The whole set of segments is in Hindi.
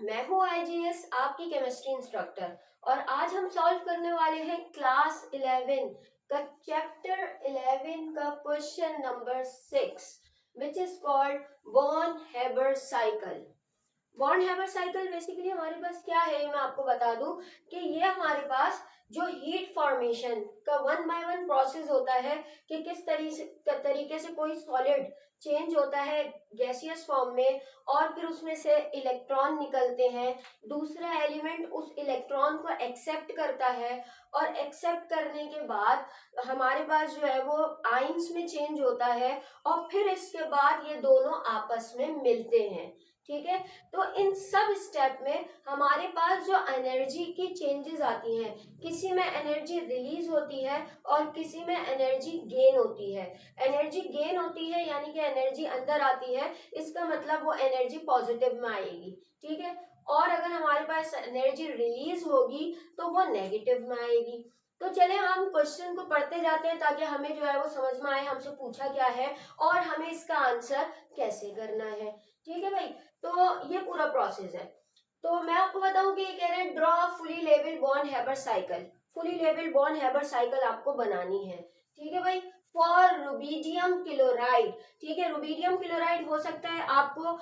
मैं हूँ आईजीएस आपकी केमिस्ट्री इंस्ट्रक्टर और आज हम सॉल्व करने वाले हैं क्लास 11 का चैप्टर 11 का question number 6 which is called born Haber cycle. Bond hammer cycle basically हमारे पास क्या है, मैं आपको बता दूं कि ये हमारे पास जो हीट फॉर्मेशन का वन बाय वन प्रोसेस होता है कि किस तरीके से कोई सॉलिड चेंज होता है गैसियस फॉर्म में और फिर उसमें से इलेक्ट्रॉन निकलते हैं, दूसरा एलिमेंट उस इलेक्ट्रॉन को एक्सेप्ट करता है और एक्सेप्ट करने के बाद हमारे पास जो है वो आयंस में चेंज होता है और फिर इसके बाद ये दोनों आपस में मिलते हैं। ठीक है, तो इन सब स्टेप में हमारे पास जो एनर्जी की चेंजेस आती हैं, किसी में एनर्जी रिलीज होती है और किसी में एनर्जी गेन होती है। एनर्जी गेन होती है यानी कि एनर्जी अंदर आती है, इसका मतलब वो एनर्जी पॉजिटिव में आएगी। ठीक है, और अगर हमारे पास एनर्जी रिलीज होगी तो वो नेगेटिव में आएगी। तो चले हम क्वेश्चन को पढ़ते जाते हैं ताकि हमें जो है वो समझ में आए हमसे पूछा क्या है और हमें इसका आंसर कैसे करना है। ठीक है भाई, तो ये पूरा प्रोसेस है। तो मैं आपको बताऊं कि ये कह रहे हैं draw fully level born Haber cycle. Fully level born Haber cycle आपको बनानी है। ठीक है भाई, फॉर रुबीडियम क्लोराइड। ठीक है, रुबीडियम क्लोराइड हो सकता है आपको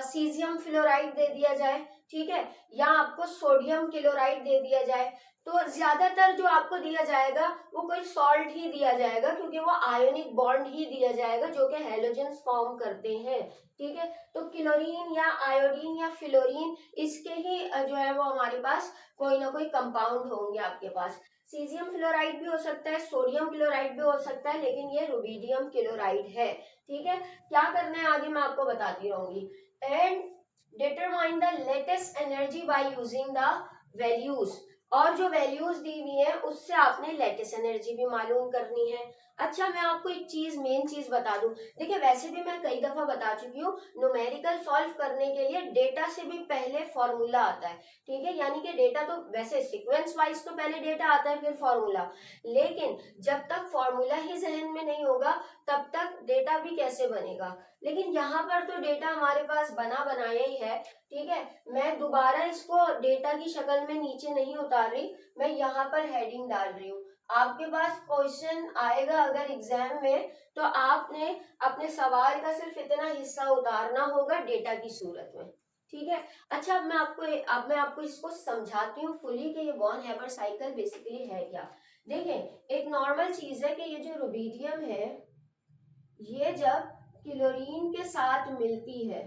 सीजियम फ्लोराइड दे दिया जाए, ठीक है, या आपको सोडियम क्लोराइड दे दिया जाए। तो ज्यादातर जो आपको दिया जाएगा वो कोई सॉल्ट ही दिया जाएगा क्योंकि वो आयोनिक बॉन्ड ही दिया जाएगा जो कि हैलोजेंस फॉर्म करते हैं। ठीक है, तो क्लोरीन या आयोडीन या फ्लोरीन इसके ही जो है वो हमारे पास कोई ना कोई कंपाउंड होंगे आपके पास। सीजियम फ्लोराइड भी हो सकता है, सोडियम क्लोराइड भी हो सकता है, लेकिन ये रुबीडियम क्लोराइड है। ठीक है, क्या करना है आगे मैं आपको बताती रहूंगी। And determine the latest energy by using the values, और जो वैल्यूज दी हुई है उससे आपने लेटेस्ट एनर्जी भी मालूम करनी है। अच्छा, मैं आपको एक चीज मेन चीज बता दूं, देखिए वैसे भी मैं कई दफा बता चुकी हूँ, न्यूमेरिकल सॉल्व करने के लिए डेटा से भी पहले फॉर्मूला आता है। ठीक है, यानी कि डेटा तो वैसे सीक्वेंस वाइज तो पहले डेटा आता है फिर फॉर्मूला, लेकिन जब तक फॉर्मूला ही जहन में नहीं होगा तब तक डेटा भी कैसे बनेगा। लेकिन यहाँ पर तो डेटा हमारे पास बना बनाया ही है। ठीक है, मैं दोबारा इसको डेटा की शक्ल में नीचे नहीं उतार रही, मैं यहाँ पर हेडिंग डाल रही हूँ। आपके पास क्वेश्चन आएगा अगर एग्जाम में तो आपने अपने सवाल का सिर्फ इतना हिस्सा उतारना होगा डेटा की सूरत में। ठीक है, अच्छा अब मैं आपको इसको समझाती हूँ फुली कि ये बॉर्न हैबर साइकिल बेसिकली है क्या। देखें, एक नॉर्मल चीज है कि ये जो रुबीडियम है ये जब क्लोरीन के साथ मिलती है,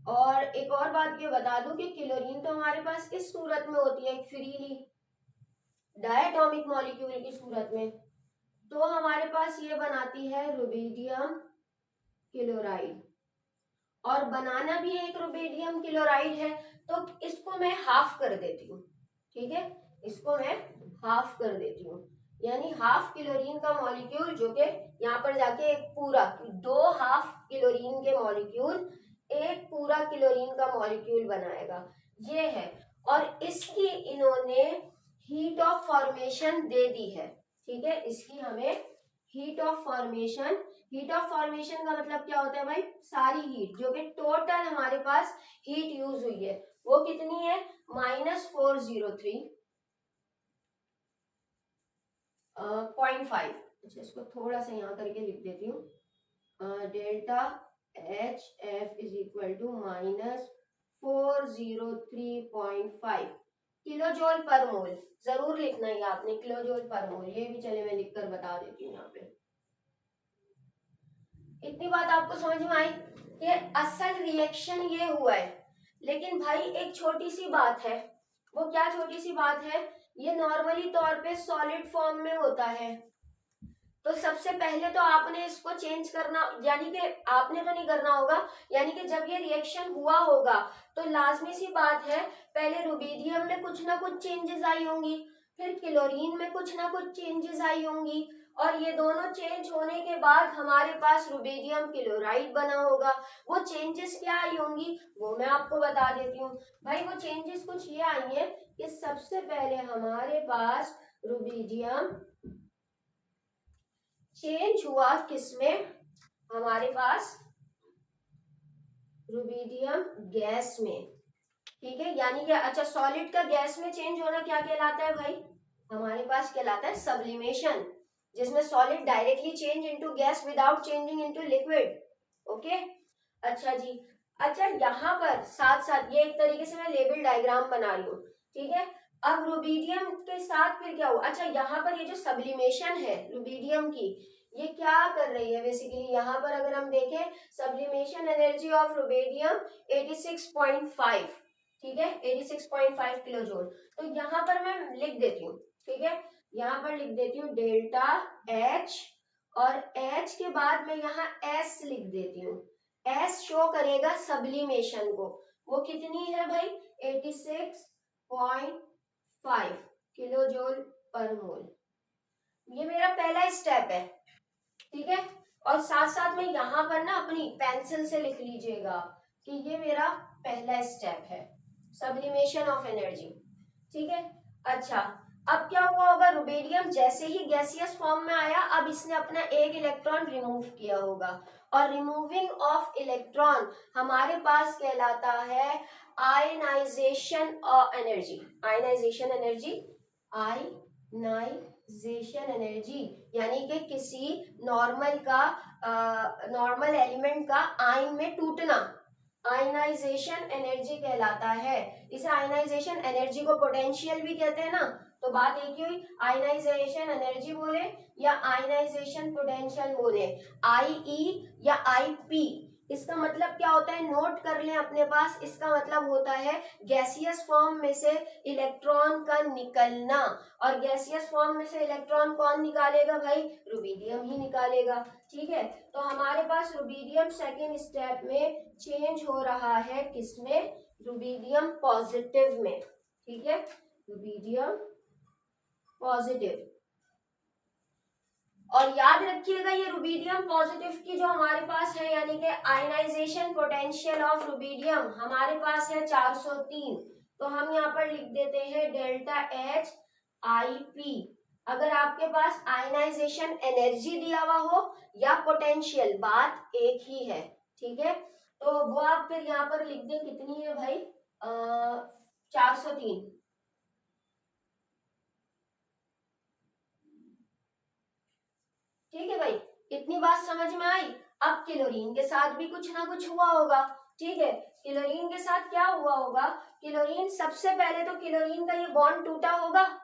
और एक और बात ये बता दूं कि क्लोरीन तो हमारे पास इस सूरत में होती है फ्रीली डायटोमिक मॉलिक्यूल की सूरत में, तो हमारे पास ये बनाती है रुबीडियम क्लोराइड, और बनाना भी एक रुबीडियम क्लोराइड है। तो इसको मैं हाफ कर देती हूँ। ठीक है, इसको मैं हाफ कर देती हूँ, यानी हाफ क्लोरीन का मॉलिक्यूल जो कि यहाँ पर जाके एक पूरा, दो हाफ क्लोरीन के मॉलिक्यूल एक पूरा क्लोरीन का मॉलिक्यूल बनाएगा, ये है। और इसकी इन्होंने हीट ऑफ फॉर्मेशन दे दी है। ठीक है, इसकी हमें heat of formation, heat of formation का मतलब क्या होता है भाई, सारी हीट जो कि टोटल हमारे पास हीट यूज हुई है वो कितनी है, -403.5। अच्छा, इसको थोड़ा सा यहाँ करके लिख देती हूँ, delta H F is equal to -403.5 kilo joule per मोल। जरूर लिखना है आपने किलो जोल पर मोल, ये भी चले मैं लिखकर बता देती हूँ यहाँ पे। इतनी बात आपको समझ में आई कि असल रिएक्शन ये हुआ है। लेकिन भाई एक छोटी सी बात है, वो क्या छोटी सी बात है, ये नॉर्मली तौर पे सॉलिड फॉर्म में होता है। तो सबसे पहले तो आपने इसको चेंज करना, यानी कि आपने तो नहीं करना होगा, यानी कि जब ये रिएक्शन हुआ होगा तो लाजमी सी बात है पहले रुबीडियम में कुछ ना कुछ चेंजेस आई होंगी, फिर क्लोरीन में कुछ ना कुछ चेंजेस आई होंगी, और ये दोनों चेंज होने के बाद हमारे पास रुबीडियम क्लोराइड बना होगा। वो चेंजेस क्या आई होंगी वो मैं आपको बता देती हूँ भाई। वो चेंजेस कुछ ये आई है कि सबसे पहले हमारे पास रुबीडियम चेंज हुआ किसमें, हमारे पास रुबीडियम गैस में। ठीक है, यानी कि अच्छा सॉलिड का गैस में चेंज होना क्या कहलाता है भाई, हमारे पास कहलाता है सब्लिमेशन, जिसमें solid directly change into gas without changing into liquid. Okay, अच्छा जी। अच्छा यहाँ पर साथ साथ ये एक तरीके से मैं लेबल डायग्राम बना रही हूँ, ठीक है। अब रुबीडियम के साथ फिर क्या हुआ, अच्छा यहाँ पर ये जो सब्लिमेशन है रुबीडियम की, ये क्या कर रही है बेसिकली, यहाँ पर अगर हम देखें सब्लिमेशन एनर्जी ऑफ रुबीडियम 86.5, ठीक है, 86.5 किलो जूल। तो यहाँ पर मैं लिख देती हूँ, ठीक है, यहाँ पर लिख देती हूँ डेल्टा एच, और एच के बाद मैं यहाँ एस लिख देती हूँ। एस शो करेगा सब्लिमेशन को, वो कितनी है भाई 86.5 किलो जूल पर मोल। ये मेरा पहला स्टेप है, ठीक है। और साथ साथ में यहाँ पर ना अपनी पेंसिल से लिख लीजिएगा कि ये मेरा पहला स्टेप है, सब्लिमेशन ऑफ एनर्जी, ठीक है। अच्छा अब क्या हुआ होगा, रुबीडियम जैसे ही गैसियस फॉर्म में आया, अब इसने अपना एक इलेक्ट्रॉन रिमूव किया होगा, और रिमूविंग ऑफ इलेक्ट्रॉन हमारे पास कहलाता है ionisation energy. Ionisation energy, ionisation energy, यानी कि किसी नॉर्मल एलिमेंट का आयन में टूटना, आयनाइजेशन एनर्जी कहलाता है। इसे आयनाइजेशन एनर्जी को पोटेंशियल भी कहते हैं ना, तो बात एक ही हुई, आयनाइजेशन एनर्जी बोले या आयनाइजेशन पोटेंशियल बोले, आई या आई, इसका मतलब क्या होता है, नोट कर लें अपने पास, इसका मतलब होता है गैसियस फॉर्म में से इलेक्ट्रॉन का निकलना, और गैसियस फॉर्म में से इलेक्ट्रॉन कौन निकालेगा भाई, रुबीडियम ही निकालेगा, ठीक है। तो हमारे पास रुबीडियम सेकेंड स्टेप में चेंज हो रहा है, किसमें, रुबीडियम पॉजिटिव में, ठीक है, रुबीडियम पॉजिटिव। और याद रखिएगा ये रुबीडियम पॉजिटिव की जो हमारे पास है, यानी कि आयनाइजेशन पोटेंशियल ऑफ रुबीडियम हमारे पास है 403, तो हम यहाँ पर लिख देते हैं डेल्टा एच आई पी। अगर आपके पास आयनाइजेशन एनर्जी दिया हुआ हो या पोटेंशियल, बात एक ही है, ठीक है। तो वो आप फिर यहाँ पर लिख दें, कितनी है भाई 403, ठीक है भाई, इतनी बात समझ में आई। अब क्लोरीन के साथ भी कुछ ना कुछ हुआ होगा, ठीक है। क्लोरीन के साथ क्या हुआ होगा, क्लोरीन सबसे पहले तो क्लोरीन का ये बॉन्ड टूटा होगा,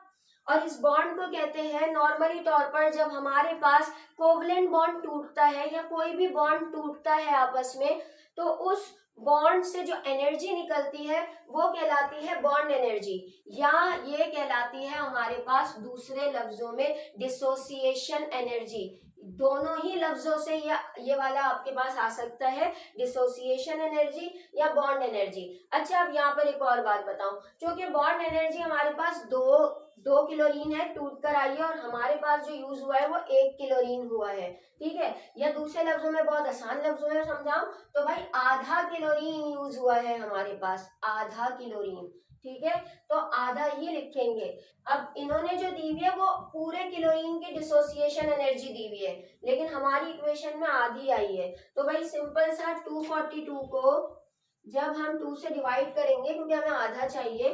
और इस बॉन्ड को कहते हैं नॉर्मली तौर पर जब हमारे पास कोवलेंट बॉन्ड टूटता है या कोई भी बॉन्ड टूटता है आपस में, तो उस बॉन्ड से जो एनर्जी निकलती है वो कहलाती है बॉन्ड एनर्जी, या ये कहलाती है हमारे पास दूसरे लफ्जों में डिसोसिएशन एनर्जी। दोनों ही लफ्जों से ये वाला आपके पास आ सकता है, डिसोसिएशन एनर्जी या बॉन्ड एनर्जी। अच्छा अब यहाँ पर एक और बात बताऊं, क्योंकि बॉन्ड एनर्जी हमारे पास दो क्लोरीन है टूट कर आई है, और हमारे पास जो यूज हुआ है वो 1 क्लोरीन हुआ है, ठीक है। या दूसरे लफ्जों में, बहुत आसान लफ्जों में समझाऊं तो भाई आधा क्लोरीन यूज हुआ है हमारे पास, आधा क्लोरीन, ठीक है। तो आधा ही लिखेंगे। अब इन्होंने जो दी हुई है वो पूरे क्लोरीन की डिसोसिएशन एनर्जी दी हुई है, लेकिन हमारी इक्वेशन में आधी आई है, तो भाई सिंपल सा 242 को जब हम 2 से डिवाइड करेंगे, क्योंकि हमें आधा चाहिए,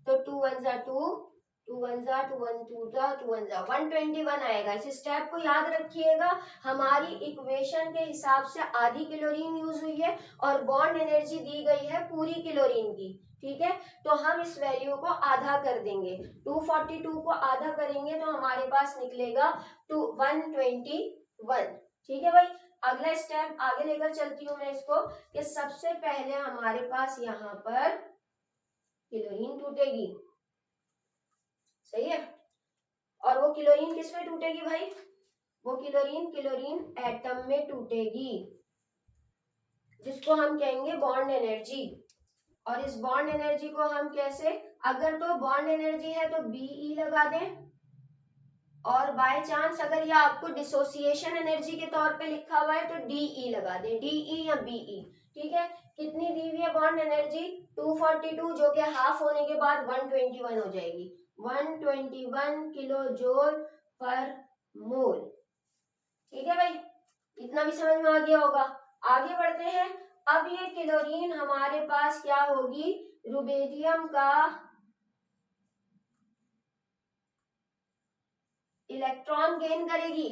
तो 2 1 जा 2, 2 1 जा 2 1 2 जा 2 1 जा 121 आएगा। इस स्टेप को याद रखिएगा, हमारी इक्वेशन के हिसाब से आधी क्लोरीन यूज हुई है और बॉन्ड एनर्जी दी गई है पूरी क्लोरीन की, ठीक है। तो हम इस वैल्यू को आधा कर देंगे, 242 को आधा करेंगे तो हमारे पास निकलेगा 121, ठीक है भाई। अगला स्टेप आगे लेकर चलती हूँ मैं इसको, कि सबसे पहले हमारे पास यहाँ पर क्लोरीन टूटेगी, सही है। और वो क्लोरीन किस में टूटेगी भाई, वो क्लोरीन एटम में टूटेगी, जिसको हम कहेंगे बॉन्ड एनर्जी। और इस बॉन्ड एनर्जी को हम कैसे, अगर तो बॉन्ड एनर्जी है तो Be लगा दें, और बाय चांस अगर ये आपको डिसोसिएशन एनर्जी के तौर पे लिखा हुआ है तो De लगा दें, De या Be, ठीक है। कितनी दी हुई है बॉन्ड एनर्जी 242, जो कि हाफ होने के बाद 121 हो जाएगी, 121 किलो जूल पर मोल, ठीक है भाई, इतना भी समझ में आ गया होगा। आगे बढ़ते हैं। अब ये क्लोरीन हमारे पास क्या होगी, रुबेडियम का इलेक्ट्रॉन गेन करेगी।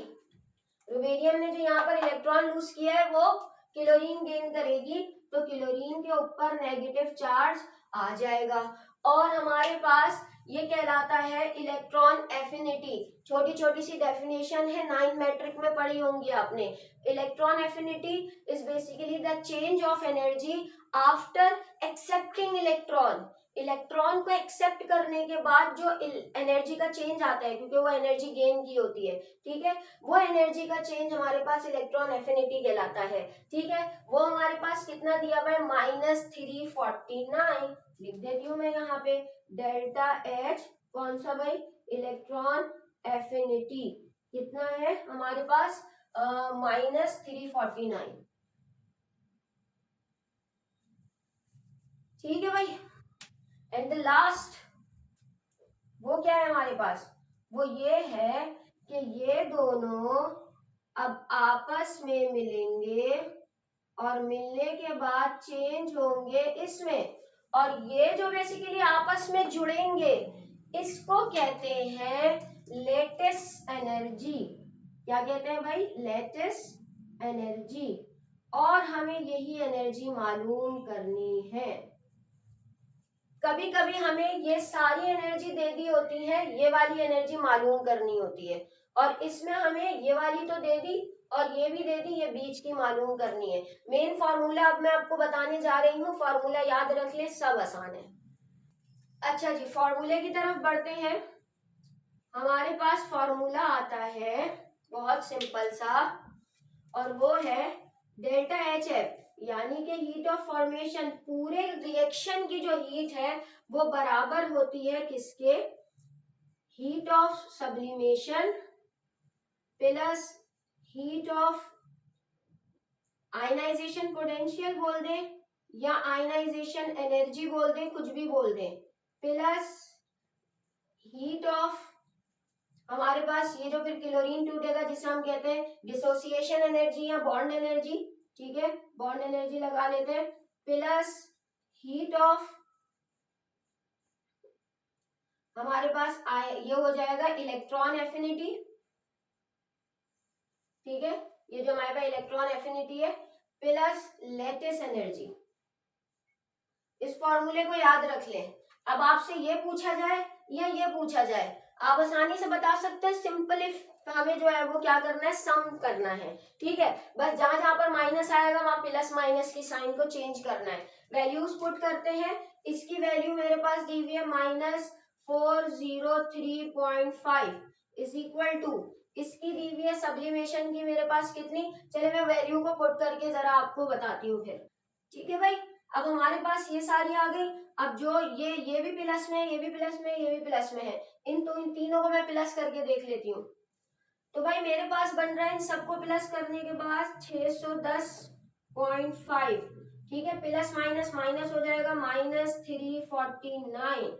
रुबेडियम ने जो यहाँ पर इलेक्ट्रॉन लूज किया है वो क्लोरीन गेन करेगी, तो क्लोरीन के ऊपर नेगेटिव चार्ज आ जाएगा। और हमारे पास ये कहलाता है इलेक्ट्रॉन एफिनिटी। छोटी छोटी सी डेफिनेशन है, 9 मैट्रिक में पढ़ी होंगी आपने। Electron affinity is basically the change of energy after accepting electron. Electron को एक्सेप्ट करने के बाद जो एनर्जी का चेंज आता है, क्योंकि वो एनर्जी गेन की होती है, ठीक है, वो एनर्जी का चेंज हमारे पास इलेक्ट्रॉन एफिनिटी कहलाता है। ठीक है, वो हमारे पास कितना दिया हुआ है, -349 लिख देती हूँ मैं यहाँ पे। डेल्टा एच कौन सा भाई, इलेक्ट्रॉन एफिनिटी कितना है हमारे पास, -349। ठीक है भाई। एंड द लास्ट वो क्या है हमारे पास, वो ये है कि ये दोनों अब आपस में मिलेंगे और मिलने के बाद चेंज होंगे इसमें, और ये जो बेसिकली आपस में जुड़ेंगे इसको कहते हैं लेटिस एनर्जी। क्या कहते हैं भाई, लेटिस एनर्जी। और हमें यही एनर्जी मालूम करनी है। कभी कभी हमें ये सारी एनर्जी दे दी होती है, ये वाली एनर्जी मालूम करनी होती है, और इसमें हमें ये वाली तो दे दी और ये भी दे दी, ये बीच की मालूम करनी है। मेन फॉर्मूला अब मैं आपको बताने जा रही हूँ, फॉर्मूला याद रख ले, सब आसान है। अच्छा जी, फॉर्मूले की तरफ बढ़ते हैं। हमारे पास फॉर्मूला आता है बहुत सिंपल सा, और वो है डेल्टा एच एफ, यानी कि हीट ऑफ फॉर्मेशन। पूरे रिएक्शन की जो हीट है वो बराबर होती है किसके, heat of sublimation plus heat of ionisation potential बोल दें या आयनाइजेशन एनर्जी बोल दें, कुछ भी बोल दें, प्लस हीट ऑफ हमारे पास ये जो फिर क्लोरीन टूटेगा जिसे हम कहते हैं डिसोसिएशन एनर्जी या बॉन्ड एनर्जी। ठीक है, बॉन्ड एनर्जी लगा लेते हैं, प्लस हीट ऑफ हमारे पास ये हो जाएगा इलेक्ट्रॉन एफिनिटी। ठीक है, ये जो हमारे पास इलेक्ट्रॉन एफिनिटी है प्लस लेटिस एनर्जी। इस फॉर्मूले को याद रख लें। अब आपसे ये पूछा जाए या ये पूछा जाए, आप आसानी से बता सकते हैं। सिंपल इफ हमें जो है वो क्या करना है, सम करना है। ठीक है, बस जहां जहां पर माइनस आएगा वहां प्लस माइनस की साइन को चेंज करना है। वैल्यूज पुट करते हैं। इसकी वैल्यू मेरे पास दी हुई है -403.5 इज इक्वल टू, इसकी दी हुई है सब्लिमेशन की मेरे पास कितनी, चले मैं वैल्यू को पुट करके जरा आपको बताती हूँ फिर। ठीक है भाई, अब हमारे पास ये सारी आ गई। अब जो ये भी प्लस में है, ये भी प्लस में है, ये भी प्लस में है, इन तीनों को मैं प्लस करके देख लेती हूँ। तो भाई मेरे पास बन रहा है इन सबको प्लस करने के बाद 610.5। ठीक है, प्लस माइनस माइनस हो जाएगा, -349।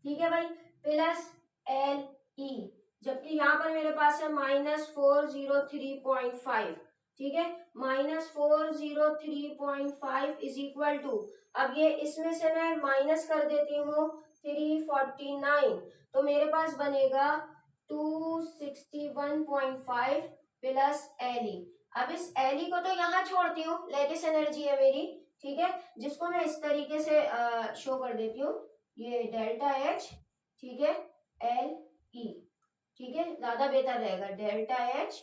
ठीक है भाई, प्लस LE, जबकि यहाँ पर मेरे पास है -403.5। ठीक है, -403.5 इज इक्वल टू, अब ये इसमें से मैं माइनस कर देती हूँ 349, तो मेरे पास बनेगा 261.5 प्लस LE। अब इस LE को तो यहाँ छोड़ती हूँ, लेटिस एनर्जी है मेरी। ठीक है, जिसको मैं इस तरीके से शो कर देती हूँ, ये डेल्टा H, ठीक है, LE। ठीक है, ज्यादा बेहतर रहेगा, डेल्टा H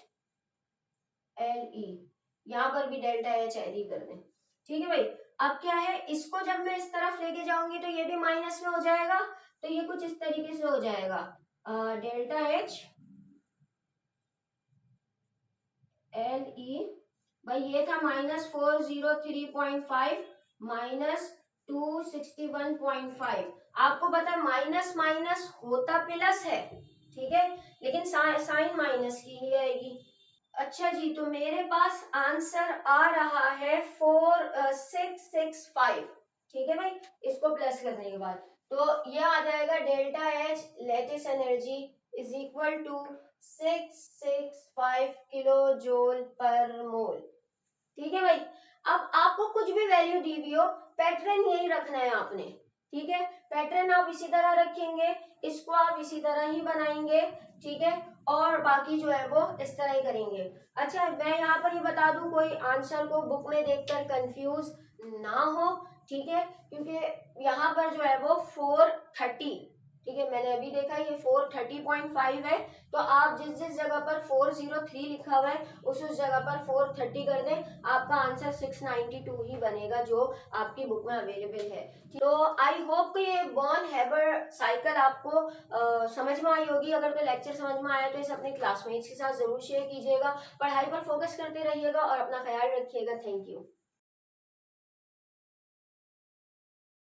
LE, यहाँ पर भी डेल्टा H LE कर दें। ठीक है भाई, अब क्या है, इसको जब मैं इस तरफ लेके जाऊंगी तो ये भी माइनस में हो जाएगा, तो ये कुछ इस तरीके से हो जाएगा, डेल्टा H LE भाई, ये था -403.5 -261.5। आपको पता है माइनस माइनस होता प्लस है, ठीक है, लेकिन साइन माइनस की ही आएगी। अच्छा जी, तो मेरे पास आंसर आ रहा है 4665। ठीक है भाई, इसको प्लस करने के बाद तो ये आ जाएगा delta H lattice energy is equal to 665 kilo joule per mole. ठीक है भाई, अब आपको कुछ भी वैल्यू दी हुई हो, पैटर्न यही रखना है आपने, ठीक है। पैटर्न आप इसी तरह रखेंगे, इसको आप इसी तरह ही बनाएंगे, ठीक है, और बाकी जो है वो इस तरह ही करेंगे। अच्छा, मैं यहाँ पर ये बता दूं, कोई आंसर को बुक में देखकर कंफ्यूज ना हो, ठीक है, क्योंकि यहाँ पर जो है वो 430, ठीक है, मैंने अभी देखा ये 430.5 है, तो आप जिस जिस जगह पर 403 लिखा हुआ है उस जगह पर 430 कर दें, आपका आंसर 692 ही बनेगा जो आपकी बुक में अवेलेबल है। तो आई होप कि ये बॉर्न हैबर साइकिल आपको समझ में आई होगी। अगर कोई लेक्चर समझ में आया तो इसे अपने क्लासमेट्स के साथ जरूर शेयर कीजिएगा, पढ़ाई पर फोकस करते रहिएगा और अपना ख्याल रखिएगा। Thank you.